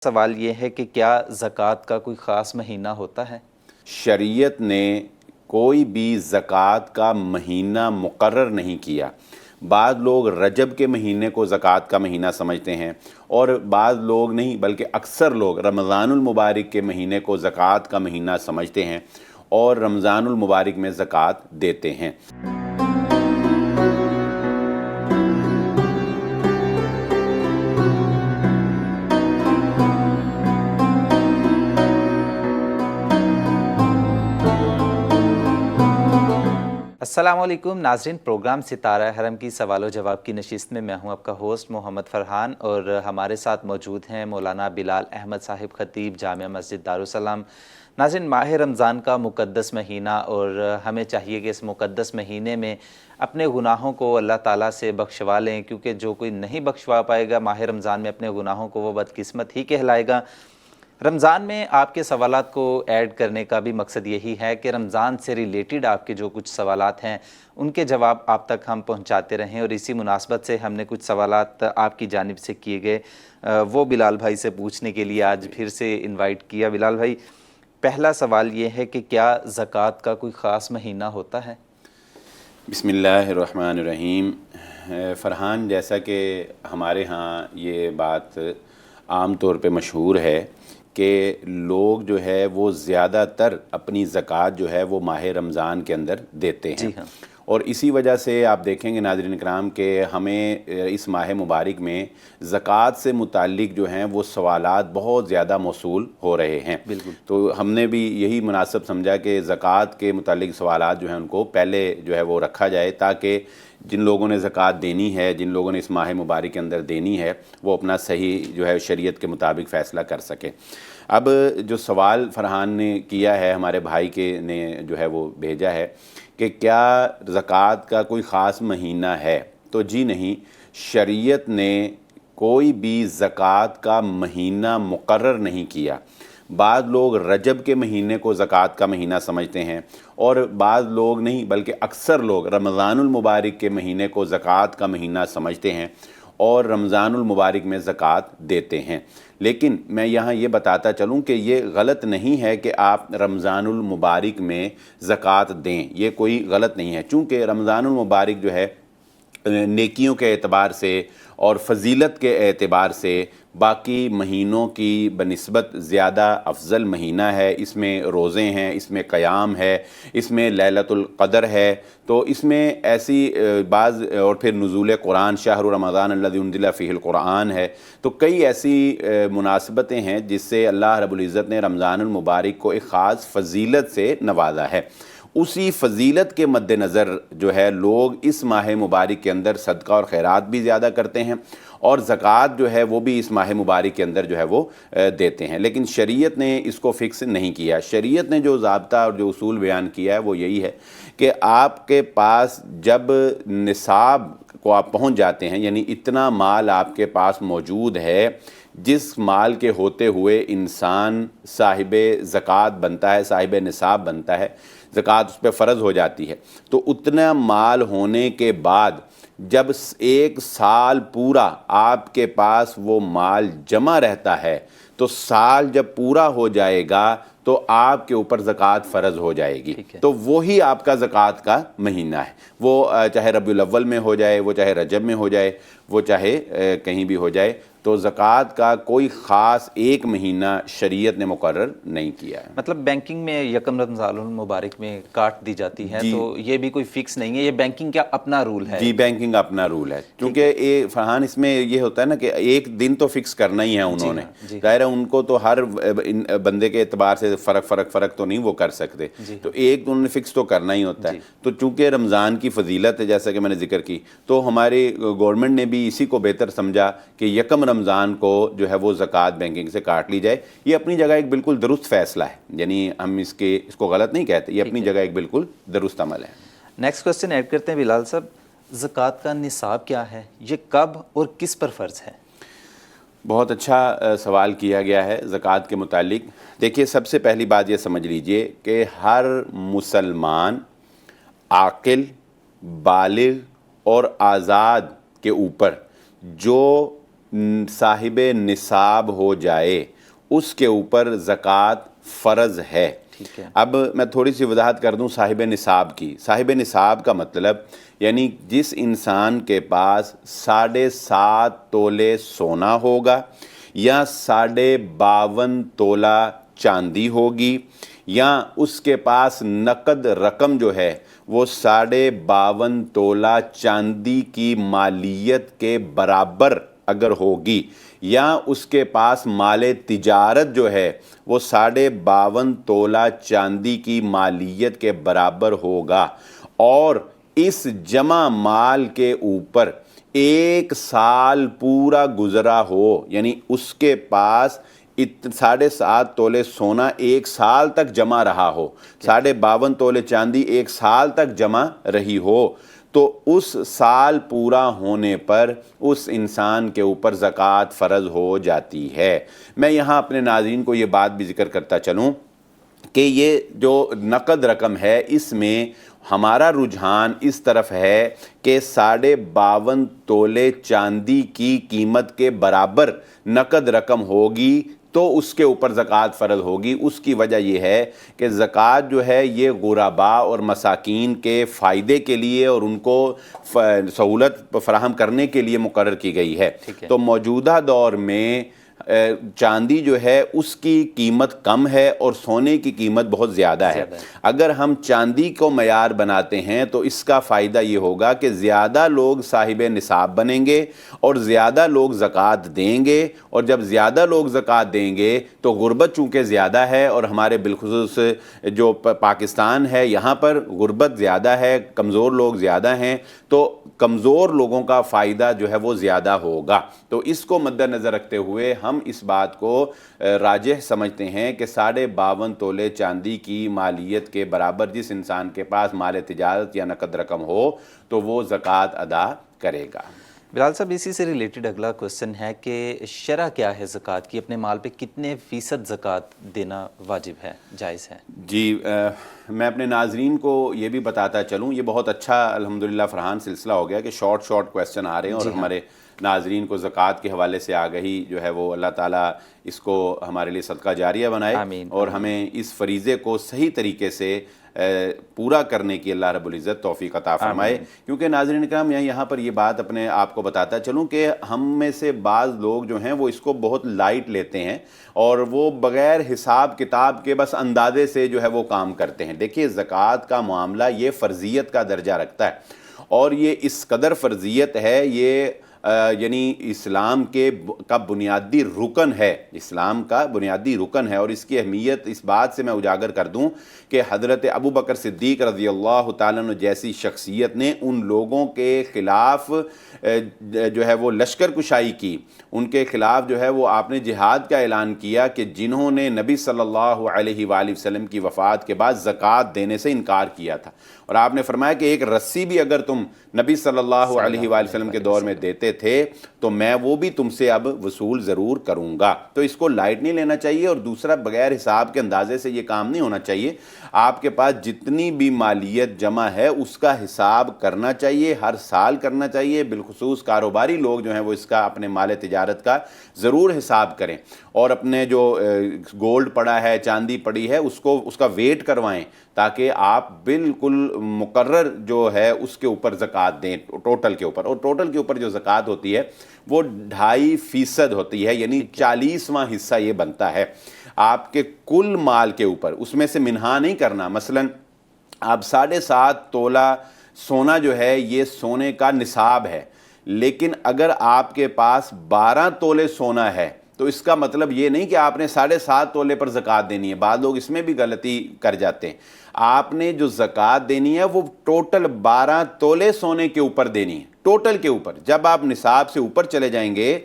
سوال یہ ہے کہ کیا زکوٰۃ کا کوئی خاص مہینہ ہوتا ہے؟ شریعت نے کوئی بھی زکوٰۃ کا مہینہ مقرر نہیں کیا۔ بعض لوگ رجب کے مہینے کو زکوٰۃ کا مہینہ سمجھتے ہیں، اور بعض لوگ نہیں بلکہ اکثر لوگ رمضان المبارک کے مہینے کو زکوٰۃ کا مہینہ سمجھتے ہیں اور رمضان المبارک میں زکوٰۃ دیتے ہیں۔ السلام علیکم ناظرین، پروگرام ستارہ حرم کی سوال و جواب کی نشست میں ہوں آپ کا ہوسٹ محمد فرحان، اور ہمارے ساتھ موجود ہیں مولانا بلال احمد صاحب خطیب جامع مسجد دارالسلام۔ ناظرین، ماہ رمضان کا مقدس مہینہ، اور ہمیں چاہیے کہ اس مقدس مہینے میں اپنے گناہوں کو اللہ تعالیٰ سے بخشوا لیں، کیونکہ جو کوئی نہیں بخشوا پائے گا ماہ رمضان میں اپنے گناہوں کو، وہ بدقسمت ہی کہلائے گا۔ رمضان میں آپ کے سوالات کو ایڈ کرنے کا بھی مقصد یہی ہے کہ رمضان سے ریلیٹڈ آپ کے جو کچھ سوالات ہیں ان کے جواب آپ تک ہم پہنچاتے رہیں، اور اسی مناسبت سے ہم نے کچھ سوالات آپ کی جانب سے کیے گئے وہ بلال بھائی سے پوچھنے کے لیے آج پھر سے انوائٹ کیا۔ بلال بھائی، پہلا سوال یہ ہے کہ کیا زکوٰۃ کا کوئی خاص مہینہ ہوتا ہے؟ بسم اللہ الرحمن الرحیم۔ فرحان، جیسا کہ ہمارے ہاں یہ بات عام طور پہ مشہور ہے کہ لوگ جو ہے وہ زیادہ تر اپنی زکوٰۃ جو ہے وہ ماہ رمضان کے اندر دیتے ہیں۔ جی ہاں، اور اسی وجہ سے آپ دیکھیں گے ناظرین کرام کہ ہمیں اس ماہ مبارک میں زکوٰۃ سے متعلق جو ہیں وہ سوالات بہت زیادہ موصول ہو رہے ہیں۔ بالکل۔ تو ہم نے بھی یہی مناسب سمجھا کہ زکوٰۃ کے متعلق سوالات جو ہیں ان کو پہلے جو ہے وہ رکھا جائے، تاکہ جن لوگوں نے زکوٰۃ دینی ہے، جن لوگوں نے اس ماہ مبارک کے اندر دینی ہے، وہ اپنا صحیح جو ہے شریعت کے مطابق فیصلہ کر سکیں۔ اب جو سوال فرحان نے کیا ہے، ہمارے بھائی کے نے جو ہے وہ بھیجا ہے کہ کیا زکوٰۃ کا کوئی خاص مہینہ ہے، تو جی نہیں، شریعت نے کوئی بھی زکوٰۃ کا مہینہ مقرر نہیں کیا۔ بعض لوگ رجب کے مہینے کو زکوٰۃ کا مہینہ سمجھتے ہیں، اور بعض لوگ نہیں بلکہ اکثر لوگ رمضان المبارک کے مہینے کو زکوٰۃ کا مہینہ سمجھتے ہیں اور رمضان المبارک میں زکوٰۃ دیتے ہیں۔ لیکن میں یہاں یہ بتاتا چلوں کہ یہ غلط نہیں ہے کہ آپ رمضان المبارک میں زکوٰۃ دیں، یہ کوئی غلط نہیں ہے، چونکہ رمضان المبارک جو ہے نیکیوں کے اعتبار سے اور فضیلت کے اعتبار سے باقی مہینوں کی بنسبت زیادہ افضل مہینہ ہے۔ اس میں روزے ہیں، اس میں قیام ہے، اس میں لیلۃ القدر ہے، تو اس میں ایسی بعض، اور پھر نزول قرآن شہر رمضان الذی انزل فیہ القرآن ہے، تو کئی ایسی مناسبتیں ہیں جس سے اللہ رب العزت نے رمضان المبارک کو ایک خاص فضیلت سے نوازا ہے۔ اسی فضیلت کے مد نظر جو ہے لوگ اس ماہ مبارک کے اندر صدقہ اور خیرات بھی زیادہ کرتے ہیں، اور زکوٰۃ جو ہے وہ بھی اس ماہ مبارک کے اندر جو ہے وہ دیتے ہیں۔ لیکن شریعت نے اس کو فکس نہیں کیا۔ شریعت نے جو ضابطہ اور جو اصول بیان کیا ہے وہ یہی ہے کہ آپ کے پاس جب نصاب کو آپ پہنچ جاتے ہیں، یعنی اتنا مال آپ کے پاس موجود ہے جس مال کے ہوتے ہوئے انسان صاحب زکوٰۃ بنتا ہے، صاحب نصاب بنتا ہے، زکوٰۃ اس پہ فرض ہو جاتی ہے، تو اتنا مال ہونے کے بعد جب ایک سال پورا آپ کے پاس وہ مال جمع رہتا ہے، تو سال جب پورا ہو جائے گا تو آپ کے اوپر زکوٰۃ فرض ہو جائے گی۔ تو وہی آپ کا زکوٰۃ کا مہینہ ہے، وہ چاہے ربیع الاول میں ہو جائے، وہ چاہے رجب میں ہو جائے، وہ چاہے کہیں بھی ہو جائے۔ تو زکوٰۃ کا کوئی خاص ایک مہینہ شریعت نے مقرر نہیں کیا ہے۔ مطلب بینکنگ میں یکم رمضان المبارک میں کاٹ دی جاتی ہے، تو یہ بھی کوئی فکس نہیں ہے، یہ بینکنگ کا اپنا رول ہے؟ جی، بینکنگ اپنا رول ہے، کیونکہ فرحان اس میں یہ ہوتا ہے نا کہ ایک دن تو فکس کرنا ہی ہے انہوں نے، ظاہر ہے ان کو تو ہر بندے کے اعتبار سے فرق تو نہیں وہ کر سکتے، تو ایک انہوں نے فکس تو کرنا ہی ہوتا ہے۔ تو چونکہ رمضان کی فضیلت ہے جیسا کہ میں نے ذکر کی، تو ہماری گورنمنٹ نے بھی اسی کو بہتر سمجھا کہ یکم رمضان کو جو ہے وہ زکوٰۃ بینکنگ سے کاٹ لی جائے۔ یہ اپنی جگہ ایک بالکل درست فیصلہ ہے، یعنی ہم اس کو غلط نہیں کہتے، یہ اپنی جگہ ایک بالکل درست عمل ہے۔ نیکسٹ کوسچن ایڈ کرتے ہیں بلال صاحب، زکوٰۃ کا نصاب کیا ہے، یہ کب اور کس پر فرض ہے؟ بہت اچھا سوال کیا گیا ہے زکوٰۃ کے متعلق۔ دیکھیے، سب سے پہلی بات یہ سمجھ لیجئے کہ ہر مسلمان عاقل، بالغ اور آزاد کے اوپر جو صاحب نصاب ہو جائے اس کے اوپر زکوٰۃ فرض ہے۔ ٹھیک ہے، اب میں تھوڑی سی وضاحت کر دوں صاحب نصاب کی۔ صاحب نصاب کا مطلب یعنی جس انسان کے پاس 7.5 تولے سونا ہوگا یا 52.5 تولہ چاندی ہوگی یا اس کے پاس نقد رقم جو ہے وہ 52.5 تولہ چاندی کی مالیت کے برابر اگر ہوگی یا اس کے پاس مال تجارت جو ہے وہ 52.5 تولہ چاندی کی مالیت کے برابر ہوگا اور اس جمع مال کے اوپر 1 سال پورا گزرا ہو، یعنی اس کے پاس 7.5 تولے سونا 1 سال تک جمع رہا ہو، 52.5 تولے چاندی 1 سال تک جمع رہی ہو، تو اس سال پورا ہونے پر اس انسان کے اوپر زکوٰۃ فرض ہو جاتی ہے۔ میں یہاں اپنے ناظرین کو یہ بات بھی ذکر کرتا چلوں کہ یہ جو نقد رقم ہے اس میں ہمارا رجحان اس طرف ہے کہ 52.5 تولے چاندی کی قیمت کے برابر نقد رقم ہوگی تو اس کے اوپر زکوٰۃ فرض ہوگی۔ اس کی وجہ یہ ہے کہ زکوٰۃ جو ہے یہ غرباء اور مساکین کے فائدے کے لیے اور ان کو سہولت فراہم کرنے کے لیے مقرر کی گئی ہے۔ تو موجودہ دور میں چاندی جو ہے اس کی قیمت کم ہے اور سونے کی قیمت بہت زیادہ ہے۔ اگر ہم چاندی کو معیار بناتے ہیں تو اس کا فائدہ یہ ہوگا کہ زیادہ لوگ صاحب نصاب بنیں گے اور زیادہ لوگ زکوٰۃ دیں گے، اور جب زیادہ لوگ زکوٰۃ دیں گے تو غربت چونکہ زیادہ ہے اور ہمارے بالخصوص جو پاکستان ہے یہاں پر غربت زیادہ ہے، کمزور لوگ زیادہ ہیں، تو کمزور لوگوں کا فائدہ جو ہے وہ زیادہ ہوگا۔ تو اس کو مد نظر رکھتے ہوئے ہم اس بات کو راجح سمجھتے ہیں کہ 52.5 تولے چاندی کی مالیت کے برابر جس انسان کے پاس مال تجارت یا نقد رقم ہو تو وہ زکوٰۃ ادا کرے گا۔ بلال صاحب، اسی سے ریلیٹڈ اگلا کوسچن ہے کہ شرع کیا ہے زکوٰۃ کی؟ اپنے مال پہ کتنے فیصد زکوٰۃ دینا واجب ہے، جائز ہے؟ جی، میں اپنے ناظرین کو یہ بھی بتاتا چلوں، یہ بہت اچھا الحمدللہ فرحان سلسلہ ہو گیا کہ شارٹ کویسچن آ رہے ہیں اور ہمارے ناظرین کو زکوٰۃ کے حوالے سے آگہی جو ہے وہ اللہ تعالیٰ اس کو ہمارے لیے صدقہ جاریہ بنائے اور ہمیں اس فریضے کو صحیح طریقے سے پورا کرنے کی اللہ رب العزت توفیق عطا فرمائے۔ کیونکہ ناظرین کرام، میں یہاں پر یہ بات اپنے آپ کو بتاتا چلوں کہ ہم میں سے بعض لوگ جو ہیں وہ اس کو بہت لائٹ لیتے ہیں اور وہ بغیر حساب کتاب کے بس اندازے سے جو ہے وہ کام کرتے ہیں۔ دیکھیے، زکوٰۃ کا معاملہ یہ فرضیت کا درجہ رکھتا ہے اور یہ اس قدر فرضیت ہے، یہ یعنی اسلام کا بنیادی رکن ہے، اسلام کا بنیادی رکن ہے، اور اس کی اہمیت اس بات سے میں اجاگر کر دوں کہ حضرت ابو بکر صدیق رضی اللہ تعالیٰ عنہ جیسی شخصیت نے ان لوگوں کے خلاف جو ہے وہ لشکر کشائی کی، ان کے خلاف جو ہے وہ آپ نے جہاد کا اعلان کیا کہ جنہوں نے نبی صلی اللہ علیہ وآلہ وسلم کی وفات کے بعد زکوٰۃ دینے سے انکار کیا تھا، اور آپ نے فرمایا کہ ایک رسی بھی اگر تم نبی صلی اللہ علیہ وآلہ وسلم کے دور میں دیتے تھے تو میں وہ بھی تم سے اب وصول ضرور کروں گا۔ تو اس کو لائٹ نہیں لینا چاہیے، اور دوسرا بغیر حساب کے اندازے سے یہ کام نہیں ہونا چاہیے۔ آپ کے پاس جتنی بھی مالیت جمع ہے اس کا حساب کرنا چاہیے، ہر سال کرنا چاہیے، بالخصوص کاروباری لوگ جو ہیں وہ اس کا اپنے مال تجارت کا ضرور حساب کریں، اور اپنے جو گولڈ پڑا ہے، چاندی پڑی ہے، اس کا ویٹ کروائیں تاکہ آپ بالکل مقرر جو ہے اس کے اوپر زکوٰۃ دیں، ٹوٹل کے اوپر، اور ٹوٹل کے اوپر جو زکوٰۃ ہوتی ہے وہ 2.5% ہوتی ہے، یعنی 40واں حصہ یہ بنتا ہے آپ کے کل مال کے اوپر، اس میں سے منہا نہیں کرنا۔ مثلا آپ 7.5 تولہ سونا جو ہے یہ سونے کا نصاب ہے، لیکن اگر آپ کے پاس 12 تولے سونا ہے تو اس کا مطلب یہ نہیں کہ آپ نے 7.5 تولے پر زکوٰۃ دینی ہے۔ بعض لوگ اس میں بھی غلطی کر جاتے ہیں۔ آپ نے جو زکوٰۃ دینی ہے وہ ٹوٹل 12 تولے سونے کے اوپر دینی ہے، ٹوٹل کے اوپر۔ جب آپ نصاب سے اوپر چلے جائیں گے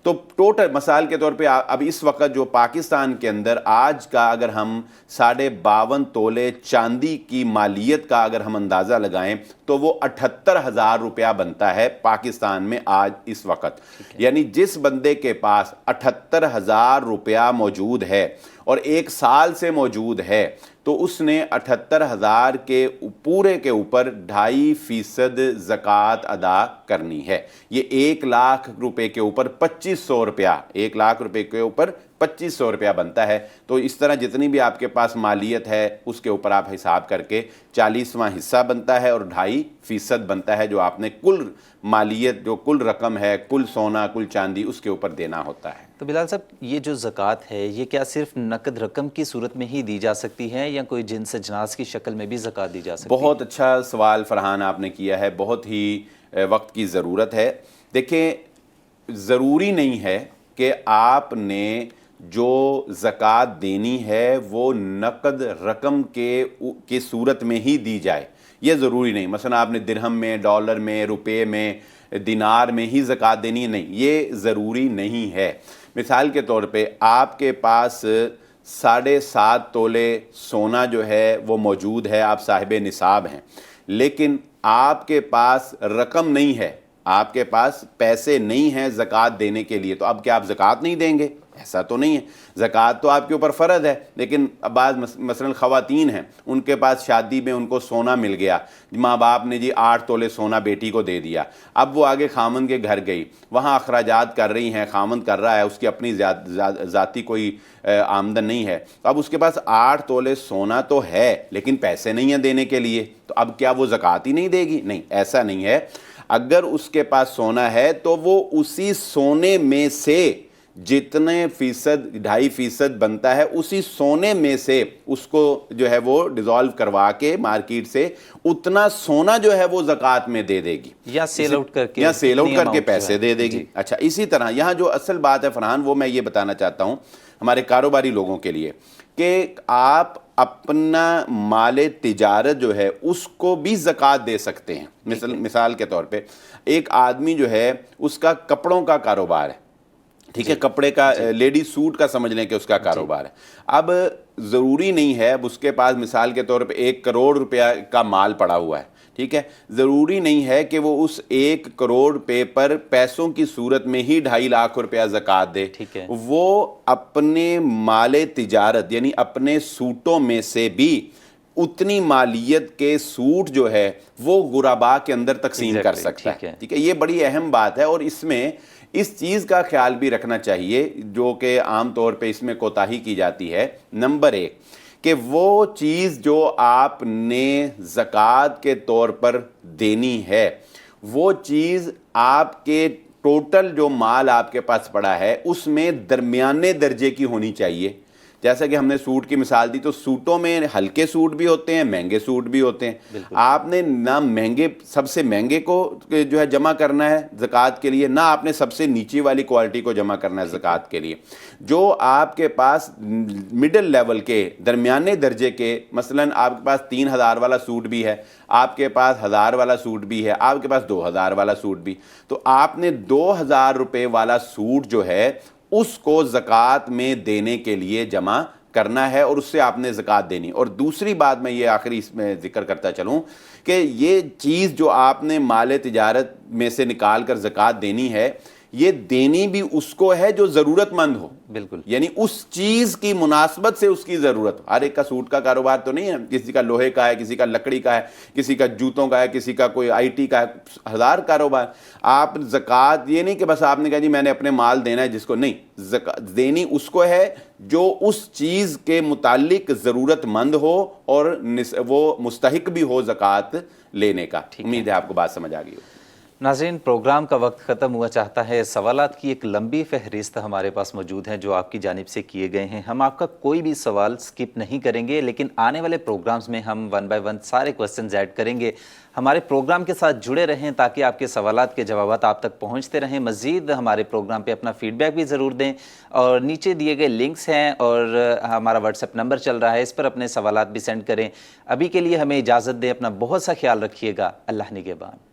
تو ٹوٹل، مثال کے طور پہ اب اس وقت جو پاکستان کے اندر آج کا اگر ہم 52.5 تولے چاندی کی مالیت کا اگر ہم اندازہ لگائیں تو وہ 78,000 روپیہ بنتا ہے پاکستان میں آج اس وقت۔ یعنی جس بندے کے پاس 78,000 روپیہ موجود ہے اور 1 سال سے موجود ہے تو اس نے 78,000 کے پورے کے اوپر 2.5% زکوٰۃ ادا کرنی ہے۔ یہ 1 لاکھ روپے کے اوپر 2500 روپیہ، 1 لاکھ روپے کے اوپر 2500 روپیہ بنتا ہے۔ تو اس طرح جتنی بھی آپ کے پاس مالیت ہے اس کے اوپر آپ حساب کر کے 40واں حصہ بنتا ہے اور 2.5% بنتا ہے جو آپ نے کل مالیت، جو کل رقم ہے، کل سونا، کل چاندی، اس کے اوپر دینا ہوتا ہے۔ تو بلال صاحب، یہ جو زکوٰۃ ہے یہ کیا صرف نقد رقم کی صورت میں ہی دی جا سکتی ہے یا کوئی جنس اجناس کی شکل میں بھی زکوٰۃ دی جا سکتی ہے؟ بہت اچھا سوال فرحان آپ نے کیا ہے، بہت ہی وقت کی ضرورت ہے۔ دیکھیں، ضروری نہیں ہے کہ آپ نے جو زکوٰۃ دینی ہے وہ نقد رقم کی صورت میں ہی دی جائے، یہ ضروری نہیں۔ مثلا آپ نے درہم میں، ڈالر میں، روپے میں، دینار میں ہی زکوٰۃ دینی ہے، نہیں، یہ ضروری نہیں ہے۔ مثال کے طور پہ آپ کے پاس 7.5 تولے سونا جو ہے وہ موجود ہے، آپ صاحب نصاب ہیں، لیکن آپ کے پاس رقم نہیں ہے، آپ کے پاس پیسے نہیں ہیں زکوٰۃ دینے کے لیے، تو اب کیا آپ زکوٰۃ نہیں دیں گے؟ ایسا تو نہیں ہے۔ زکوٰۃ تو آپ کے اوپر فرض ہے، لیکن بعض مثلا خواتین ہیں، ان کے پاس شادی میں ان کو سونا مل گیا، ماں باپ نے جی 8 تولے سونا بیٹی کو دے دیا، اب وہ آگے خامند کے گھر گئی، وہاں اخراجات کر رہی ہیں، خامند کر رہا ہے، اس کی اپنی ذاتی کوئی آمدن نہیں ہے، تو اب اس کے پاس 8 تولے سونا تو ہے لیکن پیسے نہیں ہیں دینے کے لیے، تو اب کیا وہ زکوٰۃ ہی نہیں دے گی؟ نہیں، ایسا نہیں ہے۔ اگر اس کے پاس سونا ہے تو وہ اسی سونے میں سے جتنے فیصد 2.5% بنتا ہے، اسی سونے میں سے اس کو جو ہے وہ ڈیزالو کروا کے مارکیٹ سے اتنا سونا جو ہے وہ زکوٰۃ میں دے دے گی، یا سیل آؤٹ کر کے، یا سیل آؤٹ کر کے پیسے دے دے گی۔ اچھا، اسی طرح یہاں جو اصل بات ہے فرحان، وہ میں یہ بتانا چاہتا ہوں ہمارے کاروباری لوگوں کے لیے کہ آپ اپنا مال تجارت جو ہے اس کو بھی زکوٰۃ دے سکتے ہیں۔ مثال کے طور پہ ایک آدمی جو ہے اس کا کپڑوں کا کاروبار ہے، ٹھیک ہے، کپڑے کا، لیڈی سوٹ کا سمجھ لیں کہ اس کا کاروبار ہے۔ اب ضروری نہیں ہے، اب اس کے پاس مثال کے طور پہ 1 کروڑ روپیہ کا مال پڑا ہوا ہے، ٹھیک ہے، ضروری نہیں ہے کہ وہ اس 1 کروڑ روپے پر پیسوں کی صورت میں ہی 2.5 لاکھ روپیہ زکوٰۃ دے، وہ اپنے مال تجارت یعنی اپنے سوٹوں میں سے بھی اتنی مالیت کے سوٹ جو ہے وہ غرباء کے اندر تقسیم کر سکتا ہے، ٹھیک ہے۔ یہ بڑی اہم بات ہے، اور اس میں اس چیز کا خیال بھی رکھنا چاہیے جو کہ عام طور پہ اس میں کوتاہی کی جاتی ہے۔ نمبر 1 کہ وہ چیز جو آپ نے زکوٰۃ کے طور پر دینی ہے، وہ چیز آپ کے ٹوٹل جو مال آپ کے پاس پڑا ہے اس میں درمیانے درجے کی ہونی چاہیے۔ جیسا کہ ہم نے سوٹ کی مثال دی، تو سوٹوں میں ہلکے سوٹ بھی ہوتے ہیں، مہنگے سوٹ بھی ہوتے ہیں۔ آپ نے نہ مہنگے، سب سے مہنگے کو جو ہے جمع کرنا ہے زکوٰۃ کے لیے، نہ آپ نے سب سے نیچی والی کوالٹی کو جمع کرنا ہے زکوٰۃ کے لیے۔ جو آپ کے پاس مڈل لیول کے، درمیانے درجے کے، مثلاً آپ کے پاس 3,000 والا سوٹ بھی ہے، آپ کے پاس 1,000 والا سوٹ بھی ہے، آپ کے پاس 2,000 والا سوٹ بھی، تو آپ نے 2,000 روپے والا سوٹ جو ہے اس کو زکوٰۃ میں دینے کے لیے جمع کرنا ہے، اور اس سے آپ نے زکوٰۃ دینی۔ اور دوسری بات میں یہ آخری اس میں ذکر کرتا چلوں کہ یہ چیز جو آپ نے مال تجارت میں سے نکال کر زکوٰۃ دینی ہے، یہ دینی بھی اس کو ہے جو ضرورت مند ہو، بالکل، یعنی اس چیز کی مناسبت سے اس کی ضرورت۔ ہر ایک کا سوٹ کا کاروبار تو نہیں ہے، کسی کا لوہے کا ہے، کسی کا لکڑی کا ہے، کسی کا جوتوں کا ہے، کسی کا کوئی IT کا ہے، 1000 کاروبار۔ آپ زکوٰۃ یہ نہیں کہ بس آپ نے کہا جی میں نے اپنے مال دینا ہے جس کو، نہیں، زکوٰۃ دینی اس کو ہے جو اس چیز کے متعلق ضرورت مند ہو اور وہ مستحق بھی ہو زکوٰۃ لینے کا۔ امید ہے آپ کو بات سمجھ آ گئی ہو۔ ناظرین، پروگرام کا وقت ختم ہوا چاہتا ہے، سوالات کی ایک لمبی فہرست ہمارے پاس موجود ہیں جو آپ کی جانب سے کیے گئے ہیں۔ ہم آپ کا کوئی بھی سوال سکپ نہیں کریں گے، لیکن آنے والے پروگرامز میں ہم 1 بائی 1 سارے کوسچنز ایڈ کریں گے۔ ہمارے پروگرام کے ساتھ جڑے رہیں تاکہ آپ کے سوالات کے جوابات آپ تک پہنچتے رہیں۔ مزید ہمارے پروگرام پہ اپنا فیڈ بیک بھی ضرور دیں، اور نیچے دیے گئے لنکس ہیں اور ہمارا واٹس ایپ نمبر چل رہا ہے، اس پر اپنے سوالات بھی سینڈ کریں۔ ابھی کے لیے ہمیں اجازت دیں، اپنا بہت سا خیال رکھیے گا۔ اللہ نگہبان۔